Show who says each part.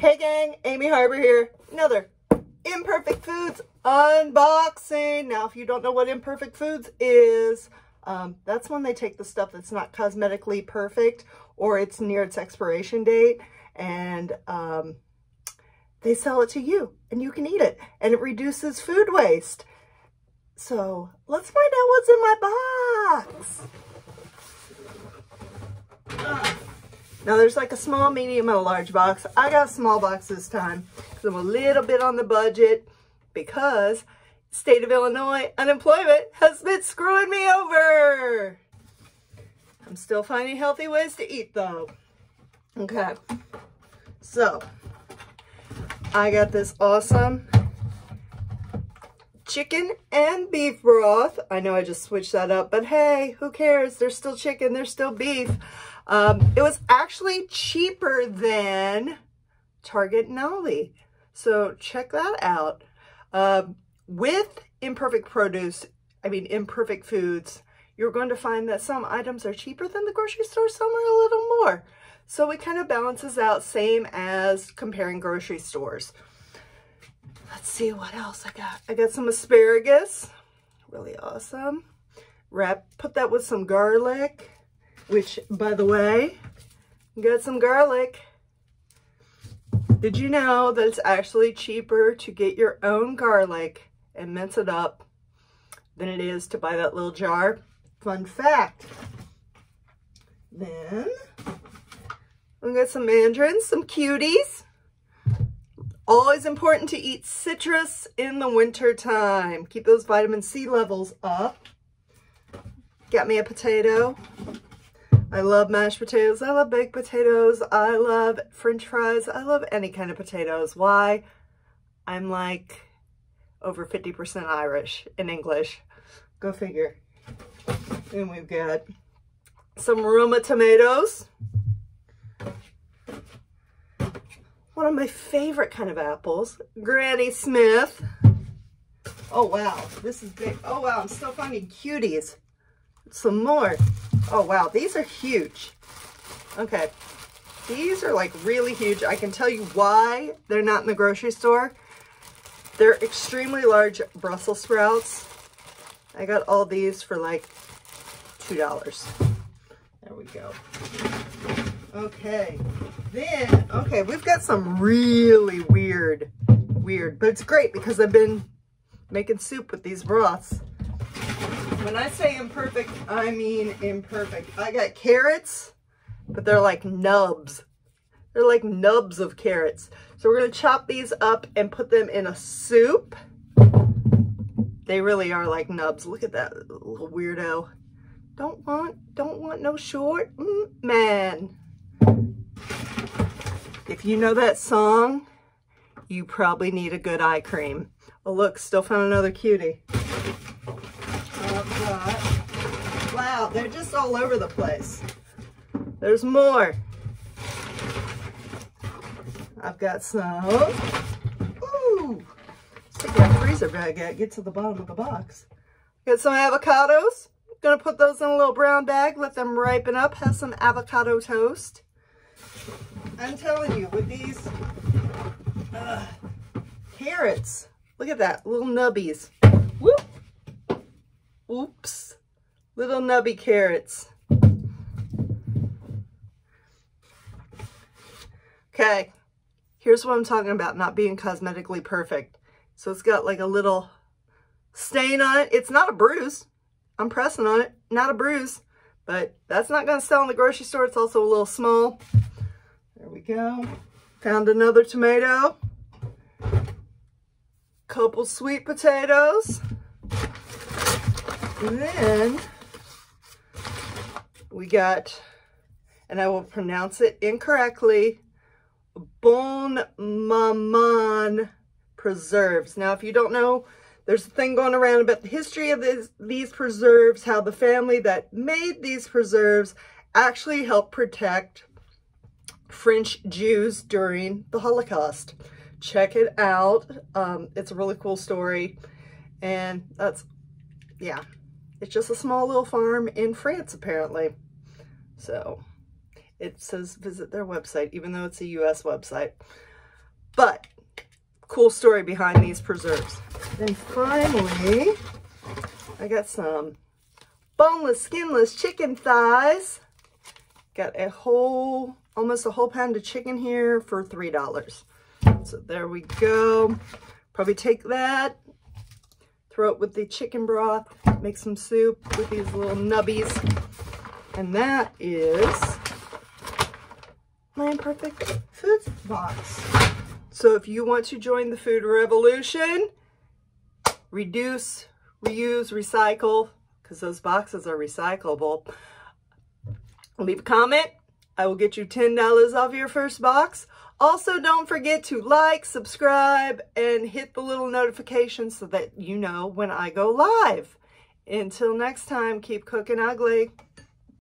Speaker 1: Hey gang, Amy Harber here. Another Imperfect Foods unboxing. Now, if you don't know what Imperfect Foods is, that's when they take the stuff that's not cosmetically perfect or it's near its expiration date and they sell it to you and you can eat it and it reduces food waste. So let's find out what's in my box. Now there's like a small, medium, and a large box. I got a small box this time because I'm a little bit on the budget because state of Illinois unemployment has been screwing me over. I'm still finding healthy ways to eat though. Okay, so I got this awesome chicken and beef broth. I know I just switched that up, but hey, who cares? There's still chicken, there's still beef. It was actually cheaper than Target and Aldi. So check that out. With Imperfect Foods, you're going to find that some items are cheaper than the grocery store, some are a little more. So it kind of balances out, same as comparing grocery stores. Let's see what else I got. I got some asparagus, really awesome. Put that with some garlic. Which, by the way, got some garlic. Did you know that it's actually cheaper to get your own garlic and mince it up than it is to buy that little jar? Fun fact. Then, we got some mandarins, some cuties. Always important to eat citrus in the winter time. Keep those vitamin C levels up. Got me a potato. I love mashed potatoes. I love baked potatoes. I love French fries. I love any kind of potatoes. Why? I'm like over 50% Irish in English. Go figure. And we've got some Roma tomatoes. One of my favorite kind of apples. Granny Smith. Oh wow, this is big. Oh wow, I'm still finding cuties. Some more. Oh wow, these are huge. Okay, these are like really huge. I can tell you why they're not in the grocery store. They're extremely large Brussels sprouts. I got all these for like $2. There we go. Okay, then, okay, we've got some really weird, but it's great because I've been making soup with these broths. When I say imperfect, I mean imperfect. I got carrots, but they're like nubs. They're like nubs of carrots. So we're going to chop these up and put them in a soup. They really are like nubs. Look at that little weirdo. Don't want no short man. If you know that song, you probably need a good eye cream. Oh look, still found another cutie. Wow, they're just all over the place. There's more. I've got some. Ooh, stick that freezer bag out, get to the bottom of the box. Got some avocados. Gonna put those in a little brown bag, let them ripen up, have some avocado toast. I'm telling you, with these carrots, look at that, little nubbies. Whoop. Oops, little nubby carrots. Okay, here's what I'm talking about, not being cosmetically perfect. So it's got like a little stain on it. It's not a bruise. I'm pressing on it, not a bruise, but that's not gonna sell in the grocery store. It's also a little small. There we go. Found another tomato. Couple sweet potatoes. And then we got, and I will pronounce it incorrectly, Bonne Maman preserves. Now, if you don't know, there's a thing going around about the history of these preserves, how the family that made these preserves actually helped protect French Jews during the Holocaust. Check it out. It's a really cool story. And that's, yeah. It's just a small little farm in France, apparently. So it says visit their website, even though it's a US website. But cool story behind these preserves. And finally, I got some boneless, skinless chicken thighs. Got a whole, almost a whole pound of chicken here for $3. So there we go. Probably take that, throw it with the chicken broth, make some soup with these little nubbies. And that is my Imperfect Foods Box. So if you want to join the food revolution, reduce, reuse, recycle, because those boxes are recyclable. Leave a comment. I will get you $10 off your first box. Also, don't forget to like, subscribe, and hit the little notification so that you know when I go live. Until next time, keep cooking ugly.